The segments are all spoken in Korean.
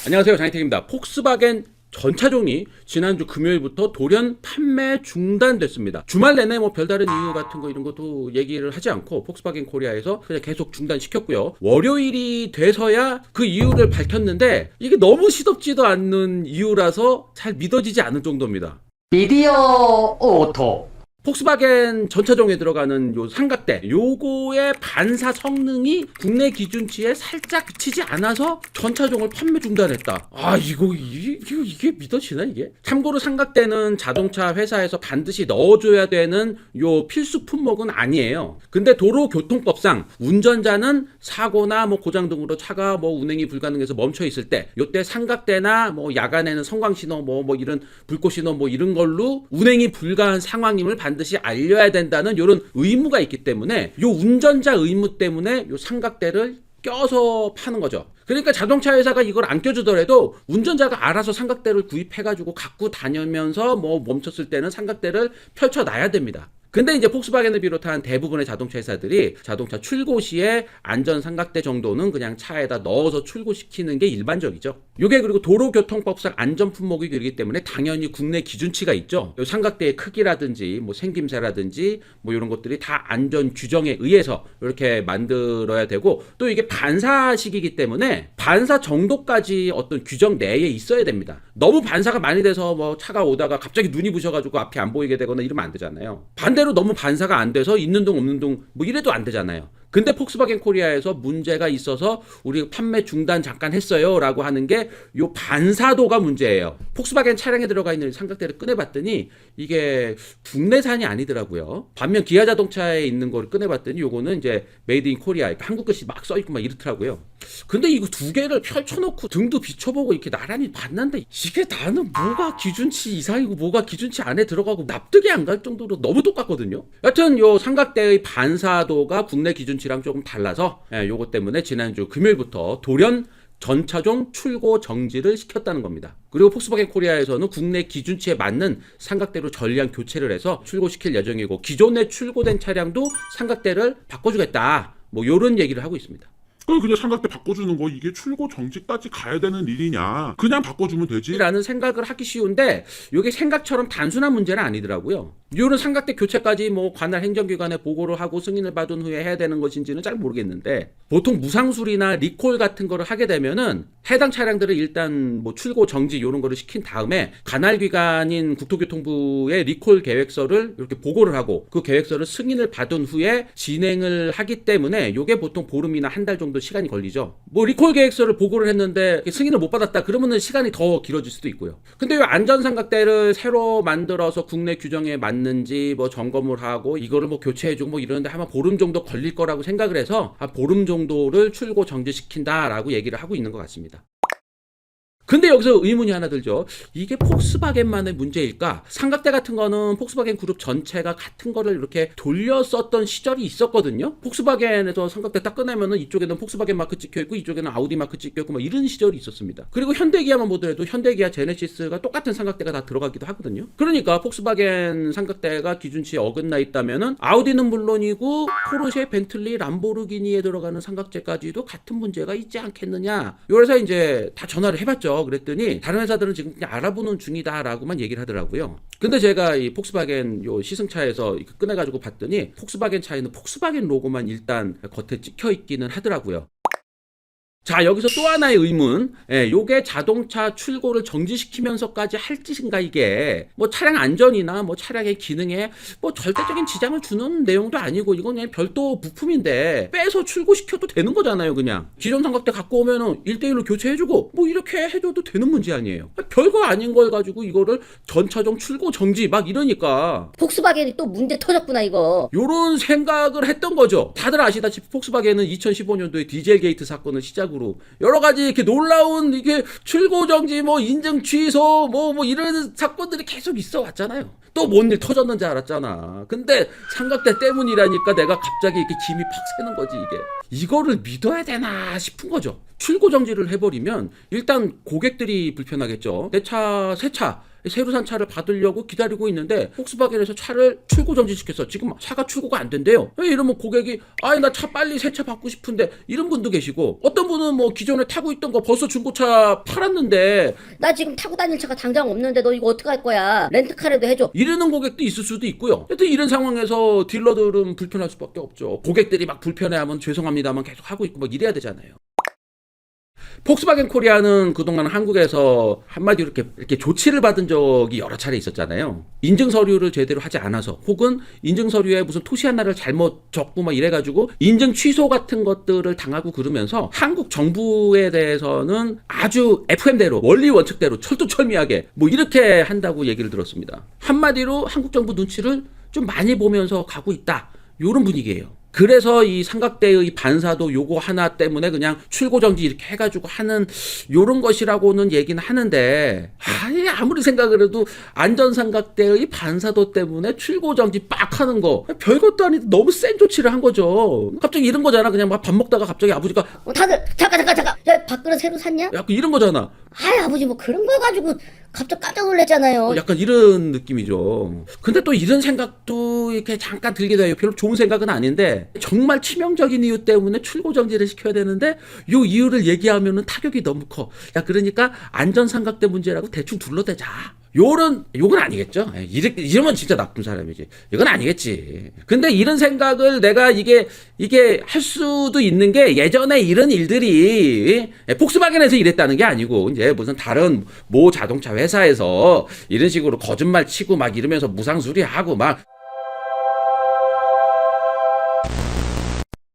안녕하세요, 장희택입니다. 폭스바겐 전 차종이 지난주 금요일부터 돌연 판매 중단됐습니다. 주말 내내 뭐 별다른 이유 같은 거 이런 것도 얘기를 하지 않고 폭스바겐 코리아에서 그냥 계속 중단시켰고요. 월요일이 돼서야 그 이유를 밝혔는데 이게 너무 시덥지도 않는 이유라서 잘 믿어지지 않을 정도입니다. 미디어 오토. 폭스바겐 전차종에 들어가는 요 삼각대 요거의 반사 성능이 국내 기준치에 살짝 미치지 않아서 전차종을 판매 중단했다. 이게 믿어지나 이게? 참고로 삼각대는 자동차 회사에서 반드시 넣어줘야 되는 요 필수 품목은 아니에요. 근데 도로교통법상 운전자는 사고나 뭐 고장 등으로 차가 뭐 운행이 불가능해서 멈춰 있을 때 요때 삼각대나 뭐 야간에는 성광신호 뭐 이런 불꽃신호 뭐 이런 걸로 운행이 불가한 상황임을 반드시 알려야 된다는 이런 의무가 있기 때문에 요 운전자 의무 때문에 요 삼각대를 껴서 파는 거죠. 그러니까 자동차 회사가 이걸 안 껴주더라도 운전자가 알아서 삼각대를 구입해가지고 갖고 다니면서 뭐 멈췄을 때는 삼각대를 펼쳐놔야 됩니다. 근데 이제 폭스바겐을 비롯한 대부분의 자동차 회사들이 자동차 출고 시에 안전 삼각대 정도는 그냥 차에다 넣어서 출고시키는 게 일반적이죠. 요게 그리고 도로교통법상 안전 품목이 되기 때문에 당연히 국내 기준치가 있죠. 요 삼각대의 크기라든지 뭐 생김새라든지 뭐 이런 것들이 다 안전 규정에 의해서 이렇게 만들어야 되고, 또 이게 반사식이기 때문에 반사 정도까지 어떤 규정 내에 있어야 됩니다. 너무 반사가 많이 돼서 뭐 차가 오다가 갑자기 눈이 부셔가지고 앞이 안 보이게 되거나 이러면 안 되잖아요. 반대로 너무 반사가 안 돼서 있는 동 없는 동 뭐 이래도 안 되잖아요. 근데 폭스바겐 코리아에서 문제가 있어서 우리 판매 중단 잠깐 했어요 라고 하는 게 요 반사도가 문제예요. 폭스바겐 차량에 들어가 있는 삼각대를 꺼내봤더니 이게 국내산이 아니더라고요. 반면 기아 자동차에 있는 거를 꺼내봤더니 요거는 이제 메이드 인 코리아, 그러니까 한국 글씨 막 써있고 막 이렇더라고요. 근데 이거 두 개를 펼쳐놓고 등도 비춰보고 이렇게 나란히 봤는데 이게 나는 뭐가 기준치 이상이고 뭐가 기준치 안에 들어가고 납득이 안 갈 정도로 너무 똑같거든요. 여튼 요 삼각대의 반사도가 국내 기준치랑 조금 달라서 요거 때문에 지난주 금요일부터 돌연 전차종 출고 정지를 시켰다는 겁니다. 그리고 폭스바겐 코리아에서는 국내 기준치에 맞는 삼각대로 전량 교체를 해서 출고시킬 예정이고, 기존에 출고된 차량도 삼각대를 바꿔주겠다 뭐 요런 얘기를 하고 있습니다. 그냥 삼각대 바꿔주는 거 이게 출고 정지까지 가야 되는 일이냐? 그냥 바꿔주면 되지? 라는 생각을 하기 쉬운데 이게 생각처럼 단순한 문제는 아니더라고요. 이런 삼각대 교체까지 뭐 관할 행정기관에 보고를 하고 승인을 받은 후에 해야 되는 것인지는 잘 모르겠는데, 보통 무상수리나 리콜 같은 거를 하게 되면은 해당 차량들을 일단 뭐 출고 정지 이런 거를 시킨 다음에 관할 기관인 국토교통부의 리콜 계획서를 이렇게 보고를 하고 그 계획서를 승인을 받은 후에 진행을 하기 때문에 이게 보통 보름이나 한 달 정도 시간이 걸리죠. 뭐 리콜 계획서를 보고를 했는데 승인을 못 받았다 그러면은 시간이 더 길어질 수도 있고요. 근데 이 안전삼각대를 새로 만들어서 국내 규정에 맞는지 뭐 점검을 하고 이거를 뭐 교체해주고 뭐 이러는데 아마 보름 정도 걸릴 거라고 생각을 해서 한 보름 정도를 출고 정지시킨다라고 얘기를 하고 있는 것 같습니다. 근데 여기서 의문이 하나 들죠. 이게 폭스바겐만의 문제일까? 삼각대 같은 거는 폭스바겐 그룹 전체가 같은 거를 이렇게 돌려 썼던 시절이 있었거든요. 폭스바겐에서 삼각대 딱 꺼내면은 이쪽에는 폭스바겐 마크 찍혀있고 이쪽에는 아우디 마크 찍혀있고 막 이런 시절이 있었습니다. 그리고 현대기아만 보더라도 현대기아 제네시스가 똑같은 삼각대가 다 들어가기도 하거든요. 그러니까 폭스바겐 삼각대가 기준치에 어긋나 있다면은 아우디는 물론이고 포르쉐, 벤틀리, 람보르기니에 들어가는 삼각대까지도 같은 문제가 있지 않겠느냐. 그래서 이제 다 전화를 해봤죠. 그랬더니 다른 회사들은 지금 그냥 알아보는 중이다라고만 얘기를 하더라고요. 근데 제가 이 폭스바겐 요 시승차에서 꺼내가지고 봤더니 폭스바겐 차에는 폭스바겐 로고만 일단 겉에 찍혀 있기는 하더라고요. 자, 여기서 또 하나의 의문. 요게 자동차 출고를 정지시키면서까지 할 짓인가 이게. 뭐 차량 안전이나 뭐 차량의 기능에 뭐 절대적인 지장을 주는 내용도 아니고 이건 그냥 별도 부품인데 빼서 출고시켜도 되는 거잖아요, 그냥. 기존 삼각대 갖고 오면은 1대1로 교체해주고 뭐 이렇게 해줘도 되는 문제 아니에요. 별거 아닌 걸 가지고 이거를 전차종 출고 정지 막 이러니까. 폭스바겐이 또 문제 터졌구나 이거. 요런 생각을 했던 거죠. 다들 아시다시피 폭스바겐은 2015년도에 디젤 게이트 사건을 시작으로 여러 가지 이렇게 놀라운 이게 출고 정지 뭐 인증 취소 뭐 이런 사건들이 계속 있어 왔잖아요. 또 뭔 일 터졌는지 알았잖아. 근데 삼각대 때문이라니까 내가 갑자기 이렇게 김이 팍 새는 거지 이게. 이거를 믿어야 되나 싶은 거죠. 출고 정지를 해버리면 일단 고객들이 불편하겠죠. 있어요. 내 차 새 차 새로 산 차를 받으려고 기다리고 있는데 폭스바겐에서 차를 출고 정지시켰어. 지금 차가 출고가 안 된대요. 이러면 고객이 나 차 빨리 새 차 받고 싶은데 이런 분도 계시고, 어떤 분은 뭐 기존에 타고 있던 거 벌써 중고차 팔았는데 나 지금 타고 다닐 차가 당장 없는데 너 이거 어떡할 거야? 렌트카라도 해줘. 이러는 고객도 있을 수도 있고요. 하여튼 이런 상황에서 딜러들은 불편할 수밖에 없죠. 고객들이 막 불편해하면 죄송합니다만 계속 하고 있고 막 이래야 되잖아요. 폭스바겐 코리아는 그동안 한국에서 한마디로 이렇게 조치를 받은 적이 여러 차례 있었잖아요. 인증 서류를 제대로 하지 않아서, 혹은 인증 서류에 무슨 토시 하나를 잘못 적고 막 이래가지고 인증 취소 같은 것들을 당하고 그러면서 한국 정부에 대해서는 아주 FM대로 원리 원칙대로 철두철미하게 뭐 이렇게 한다고 얘기를 들었습니다. 한마디로 한국 정부 눈치를 좀 많이 보면서 가고 있다, 이런 분위기예요. 그래서 이 삼각대의 반사도 요거 하나 때문에 그냥 출고정지 이렇게 해가지고 하는 요런 것이라고는 얘기는 하는데, 아무리 생각을 해도 안전삼각대의 반사도 때문에 출고정지 빡 하는 거 별것도 아닌데 너무 센 조치를 한 거죠. 갑자기 이런 거잖아. 그냥 막 밥 먹다가 갑자기 아버지가 다들 잠깐. 야, 밥그릇 새로 샀냐? 약간 이런 거잖아. 아버지 뭐 그런 거 가지고 갑자기 깜짝 놀랐잖아요. 약간 이런 느낌이죠. 근데 또 이런 생각도 이렇게 잠깐 들게 돼요. 별로 좋은 생각은 아닌데, 정말 치명적인 이유 때문에 출고 정지를 시켜야 되는데 요 이유를 얘기하면은 타격이 너무 커. 그러니까 안전삼각대 문제라고 대충 둘러대자, 요건 아니겠죠. 이러면 진짜 나쁜 사람이지. 이건 아니겠지. 근데 이런 생각을 내가 이게 할 수도 있는 게, 예전에 이런 일들이 폭스바겐에서 이랬다는 게 아니고 이제 무슨 다른 모 자동차 회사에서 이런 식으로 거짓말 치고 막 이러면서 무상수리하고 막.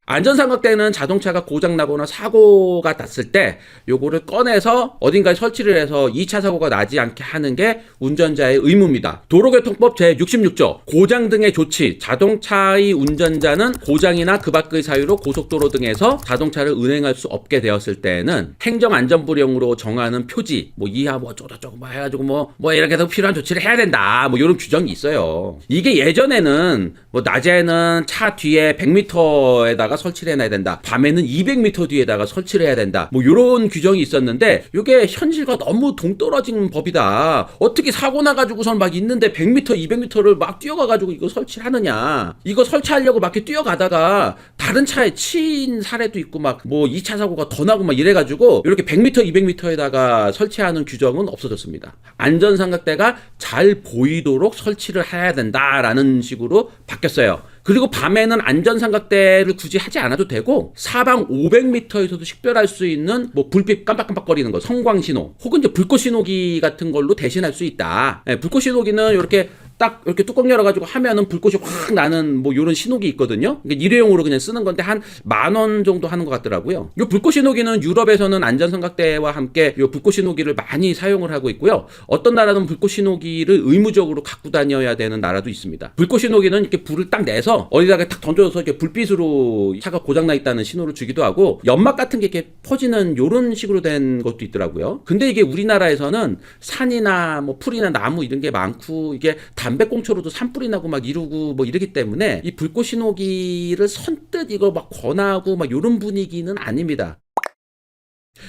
안전삼각대는 자동차가 고장나거나 사고가 났을 때 요거를 꺼내서 어딘가에 설치를 해서 2차 사고가 나지 않게 하는 게 운전자의 의무입니다. 도로교통법 제66조 고장 등의 조치. 자동차의 운전자는 고장이나 그 밖의 사유로 고속도로 등에서 자동차를 운행할 수 없게 되었을 때는 행정안전부령으로 정하는 표지 뭐 이하 뭐 어쩌고저쩌고 뭐 해가지고 뭐 이렇게 해서 필요한 조치를 해야 된다, 뭐 이런 규정이 있어요. 이게 예전에는 뭐 낮에는 차 뒤에 100m에다가 설치를 해놔야 된다, 밤에는 200m 뒤에다가 설치를 해야 된다, 뭐 이런 규정이 있었는데, 이게 현실과 너무 동떨어진 법이다. 어떻게 사고 나가지고선 막 있는데 100m, 200m를 막 뛰어가가지고 이거 설치를 하느냐. 이거 설치하려고 막 이렇게 뛰어가다가 다른 차에 치인 사례도 있고 막 뭐 2차 사고가 더 나고 막 이래가지고 이렇게 100m, 200m에다가 설치하는 규정은 없어졌습니다. 안전삼각대가 잘 보이도록 설치를 해야 된다라는 식으로 바뀌었어요. 그리고 밤에는 안전삼각대를 굳이 하지 않아도 되고, 사방 500m에서도 식별할 수 있는 뭐 불빛 깜빡깜빡거리는 거, 성광신호, 혹은 이제 불꽃신호기 같은 걸로 대신할 수 있다. 불꽃신호기는 이렇게 딱 이렇게 뚜껑 열어가지고 하면은 불꽃이 확 나는 뭐 요런 신호기 있거든요. 그러니까 일회용으로 그냥 쓰는 건데 한 10,000원 정도 하는 것 같더라고요. 요 불꽃신호기는 유럽에서는 안전삼각대와 함께 요 불꽃신호기를 많이 사용을 하고 있고요. 어떤 나라는 불꽃신호기를 의무적으로 갖고 다녀야 되는 나라도 있습니다. 불꽃신호기는 이렇게 불을 딱 내서 어디다가 딱 던져서 이렇게 불빛으로 차가 고장나 있다는 신호를 주기도 하고, 연막 같은 게 이렇게 퍼지는 요런 식으로 된 것도 있더라고요. 근데 이게 우리나라에서는 산이나 뭐 풀이나 나무 이런 게 많고, 이게 담배꽁초로도 산불이 나고 막 이러고 뭐 이러기 때문에 이 불꽃 신호기를 선뜻 이거 막 권하고 막 이런 분위기는 아닙니다.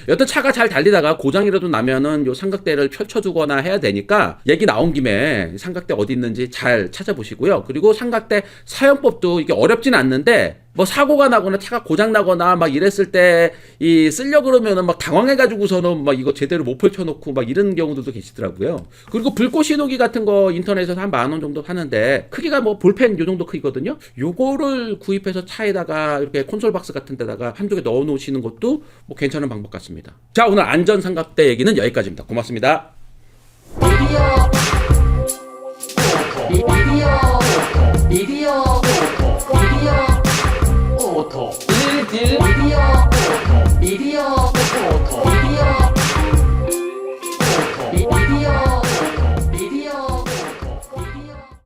여튼 차가 잘 달리다가 고장이라도 나면은 요 삼각대를 펼쳐두거나 해야 되니까, 얘기 나온 김에 삼각대 어디 있는지 잘 찾아보시고요. 그리고 삼각대 사용법도 이게 어렵진 않는데, 뭐 사고가 나거나 차가 고장 나거나 막 이랬을 때 이 쓰려 그러면은 막 당황해가지고서는 막 이거 제대로 못 펼쳐놓고 막 이런 경우들도 계시더라고요. 그리고 불꽃 신호기 같은 거 인터넷에서 한 10,000원 정도 하는데, 크기가 뭐 볼펜 요 정도 크기거든요. 요거를 구입해서 차에다가 이렇게 콘솔 박스 같은 데다가 한두 개 넣어 놓으시는 것도 뭐 괜찮은 방법 같습니다. 자, 오늘 안전삼각대 얘기는 여기까지입니다. 고맙습니다. 드디어